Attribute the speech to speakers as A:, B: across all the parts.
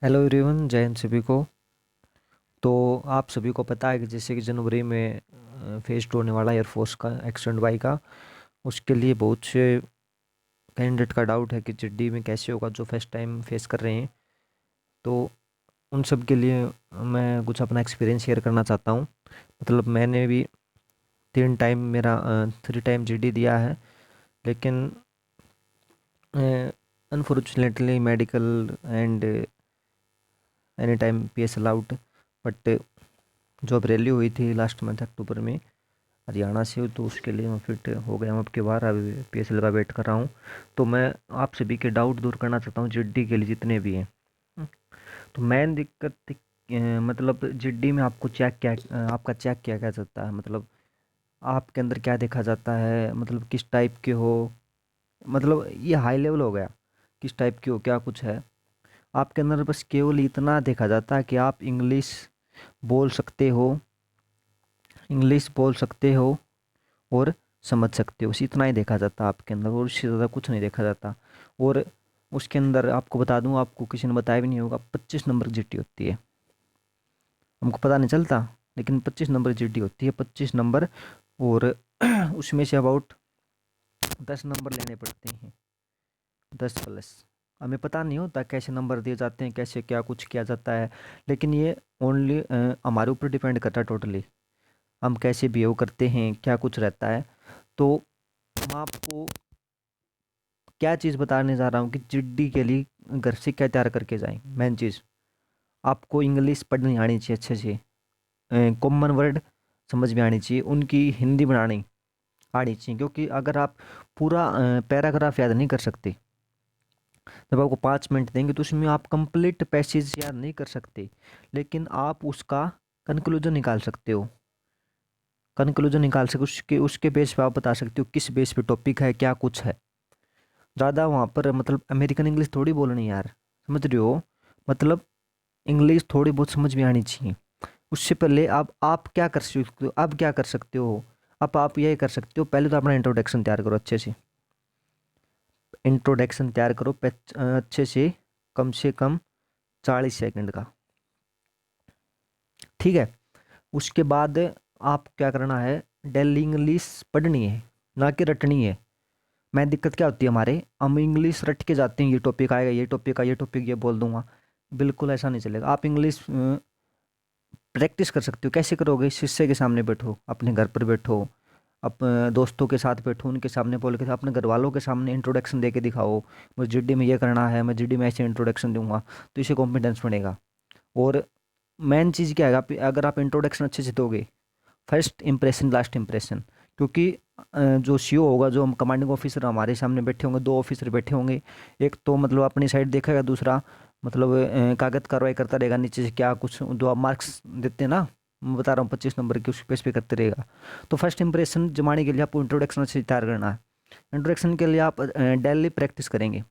A: Hello everyone, जय हिंद सभी को। तो आप सभी को पता है कि जैसे कि जनवरी में फेज टू होने वाला एयरफोर्स का एक्सटेंड वाई का, उसके लिए बहुत से कैंडिडेट का डाउट है कि जीडी में कैसे होगा जो फर्स्ट टाइम फेस कर रहे हैं। तो उन सब के लिए मैं कुछ अपना एक्सपीरियंस शेयर करना चाहता हूँ। मतलब मैंने भी 3 टाइम मेरा 3 टाइम जीडी दिया है, लेकिन unfortunately medical and any time P S allowed. But job rally हुई थी लास्ट मंथ अक्टूबर में हरियाणा से, तो उसके लिए मैं फिट हो गया हूँ अब के बार। अभी पीएसएल का वेट कर रहा हूँ। तो मैं आप सभी के डाउट दूर करना चाहता हूँ जिड्डी के लिए जितने भी हैं। तो मेन दिक्कत मतलब जिड्डी में आपको चेक क्या आपका चेक क्या क्या जाता है, मतलब आपके अंदर क्या देखा जाता है, मतलब किस टाइप के हो। मतलब ये हाई लेवल हो गया, किस टाइप के हो क्या कुछ है आपके अंदर। बस केवल इतना देखा जाता है कि आप बोल सकते हो इंग्लिश बोल सकते हो और समझ सकते हो, बस इतना ही देखा जाता है आपके अंदर, और उससे ज़्यादा कुछ नहीं देखा जाता। और उसके अंदर आपको बता दूं, आपको किसी ने बताया भी नहीं होगा, 25 नंबर की चिट्ठी होती है। हमको पता नहीं चलता, लेकिन 25 नंबर की चिट्ठी होती है, 25 नंबर। और उसमें से अबाउट 10 नंबर लेने पड़ते हैं, 10 प्लस। हमें पता नहीं होता कैसे नंबर दिए जाते हैं, कैसे क्या कुछ किया जाता है, लेकिन ये ओनली हमारे ऊपर डिपेंड करता है टोटली, हम कैसे बिहेव करते हैं, क्या कुछ रहता है। तो हम आपको क्या चीज़ बताने जा रहा हूँ कि चिड्डी के लिए घर से क्या तैयार करके जाएं। मेन चीज़, आपको इंग्लिश पढ़नी आनी चाहिए अच्छे से, कॉमन वर्ड समझ में आनी चाहिए, उनकी हिंदी बनानी आनी चाहिए। क्योंकि अगर आप पूरा पैराग्राफ याद नहीं कर सकते, जब आपको 5 मिनट देंगे तो उसमें आप कंप्लीट पैसेज याद नहीं कर सकते, लेकिन आप उसका कंक्लूजन निकाल सकते हो। उसके उसके बेस पे आप बता सकते हो किस बेस पे टॉपिक है, क्या कुछ है। ज़्यादा वहाँ पर मतलब अमेरिकन इंग्लिश थोड़ी बोलनी यार, समझ रहे हो। मतलब इंग्लिश थोड़ी बहुत समझ में आनी चाहिए। उससे पहले आप क्या कर सकते हो, अब क्या कर सकते हो, अब आप ये कर सकते हो, पहले तो अपना इंट्रोडक्शन तैयार करो अच्छे से। इंट्रोडक्शन तैयार करो अच्छे से कम 40 सेकंड का। ठीक है। उसके बाद आप क्या करना है, डेली इंग्लिश पढ़नी है, ना कि रटनी है। मैं दिक्कत क्या होती है हमारे, हम इंग्लिश रट के जाते हैं, ये टॉपिक आएगा, ये टॉपिक का ये टॉपिक ये बोल दूंगा। बिल्कुल ऐसा नहीं चलेगा। आप इंग्लिश प्रैक्टिस कर सकते हो। कैसे करोगे, शीशे के सामने बैठो, अपने घर पर बैठो, दोस्तों के साथ बैठो, उनके सामने बोल के, अपने घर वालों के सामने इंट्रोडक्शन दे के दिखाओ, मुझे जीडी में ये करना है, मैं जीडी में ऐसे इंट्रोडक्शन दूंगा, तो इससे कॉन्फिडेंस बढ़ेगा। और मेन चीज़ क्या है, अगर आप इंट्रोडक्शन अच्छे से दोगे, फर्स्ट इंप्रेशन लास्ट इंप्रेशन। क्योंकि जो सीओ होगा, जो हम कमांडिंग ऑफिसर हमारे सामने बैठे होंगे, 2 ऑफिसर बैठे होंगे, एक तो मतलब अपनी साइड देखेगा, दूसरा मतलब कागज कार्रवाई करता रहेगा नीचे से, क्या कुछ जो आप मार्क्स देते हैं ना, मैं बता रहा हूँ 25 नंबर की, उस बेस पे करते रहेगा। तो फर्स्ट इंप्रेशन जमाने के लिए आपको इंट्रोडक्शन अच्छे से तैयार करना है। इंट्रोडक्शन के लिए आप डेली प्रैक्टिस करेंगे,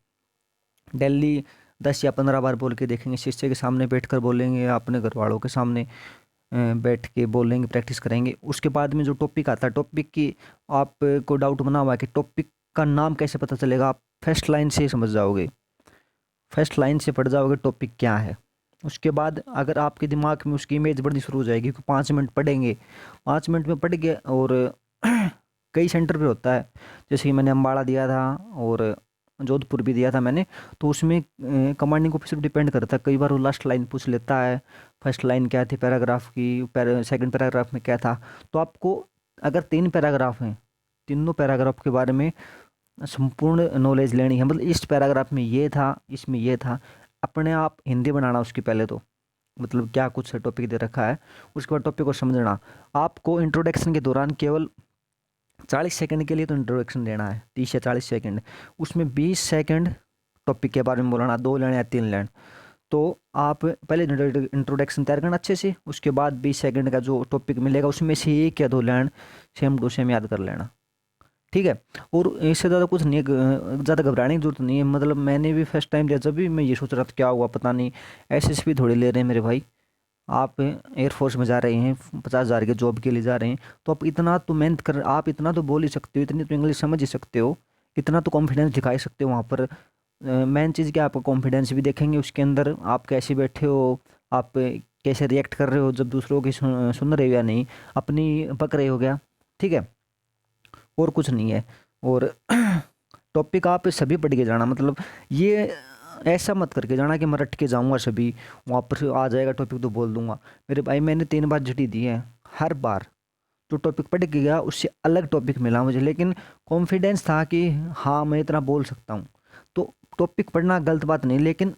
A: डेली 10 या 15 बार बोल के देखेंगे, शीशे के सामने बैठकर बोलेंगे, अपने घर वालों के सामने बैठ के बोलेंगे, प्रैक्टिस करेंगे। उसके बाद में जो टॉपिक आता है, टॉपिक की आपको डाउट बना हुआ है कि टॉपिक का नाम कैसे पता चलेगा, आप फर्स्ट लाइन से ही समझ जाओगे, फर्स्ट लाइन से पढ़ जाओगे टॉपिक क्या है। उसके बाद अगर आपके दिमाग में उसकी इमेज बढ़नी शुरू हो जाएगी, क्योंकि 5 मिनट पढ़ेंगे, 5 मिनट में पढ़ गए। और कई सेंटर पे होता है, जैसे कि मैंने अम्बाड़ा दिया था और जोधपुर भी दिया था मैंने। तो उसमें कमांडिंग ऑफिसर डिपेंड करता है, कई बार वो लास्ट लाइन पूछ लेता है, फर्स्ट लाइन क्या थी पैराग्राफ की, सेकंड पैराग्राफ में क्या था। तो आपको अगर 3 पैराग्राफ हैं, तीनों पैराग्राफ के बारे में संपूर्ण नॉलेज लेनी है। मतलब इस पैराग्राफ में ये था, इसमें ये था, अपने आप हिंदी बनाना उसकी पहले तो, मतलब क्या कुछ टॉपिक दे रखा है, उसके बाद टॉपिक को समझना। आपको इंट्रोडक्शन के दौरान केवल 40 सेकंड के लिए तो इंट्रोडक्शन देना है, 30 या 40 सेकंड। उसमें 20 सेकंड टॉपिक के बारे में बोलना, 2 लाइन या 3 लाइन। तो आप पहले इंट्रोडक्शन तैयार करना अच्छे से, उसके बाद 20 सेकंड का जो टॉपिक मिलेगा उसमें से 1 या 2 लाइन सेम टू सेम याद कर लेना। ठीक है। और इससे ज़्यादा कुछ नहीं है, ज़्यादा घबराने की जरूरत नहीं है। मतलब मैंने भी फर्स्ट टाइम दिया, जब भी मैं ये सोच रहा था क्या हुआ पता नहीं, एसएसपी थोड़ी ले रहे हैं मेरे भाई, आप एयरफोर्स में जा रहे हैं, 50,000 के जॉब के लिए जा रहे हैं, तो आप इतना तो मेहनत कर, आप इतना तो बोल ही सकते हो, इतनी तो इंग्लिश समझ ही सकते हो, इतना तो कॉन्फिडेंस दिखा ही सकते हो वहाँ पर। मेन चीज़ क्या, आपका कॉन्फिडेंस भी देखेंगे उसके अंदर, आप कैसे बैठे हो, आप कैसे रिएक्ट कर रहे हो जब दूसरों की सुन रहे हो या नहीं, अपनी पक रहे हो क्या, ठीक है, और कुछ नहीं है। और टॉपिक आप सभी पढ़ के जाना, मतलब ये ऐसा मत करके जाना कि मैं रट के जाऊंगा सभी, वहाँ पर आ जाएगा टॉपिक तो बोल दूंगा। मेरे भाई मैंने 3 बार झटी दी है, हर बार जो टॉपिक पढ़ के गया उससे अलग टॉपिक मिला मुझे, लेकिन कॉन्फिडेंस था कि हाँ मैं इतना बोल सकता हूँ। तो टॉपिक पढ़ना गलत बात नहीं, लेकिन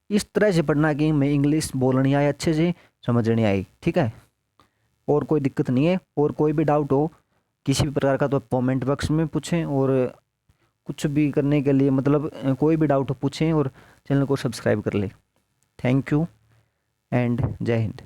A: इस तरह से पढ़ना कि मैं इंग्लिश बोलनी आए अच्छे से, समझनी आई, ठीक है। और कोई दिक्कत नहीं है, और कोई भी डाउट हो किसी भी प्रकार का तो कमेंट बॉक्स में पूछें, और कुछ भी करने के लिए मतलब कोई भी डाउट हो पूछें, और चैनल को सब्सक्राइब कर लें। थैंक यू एंड जय हिंद।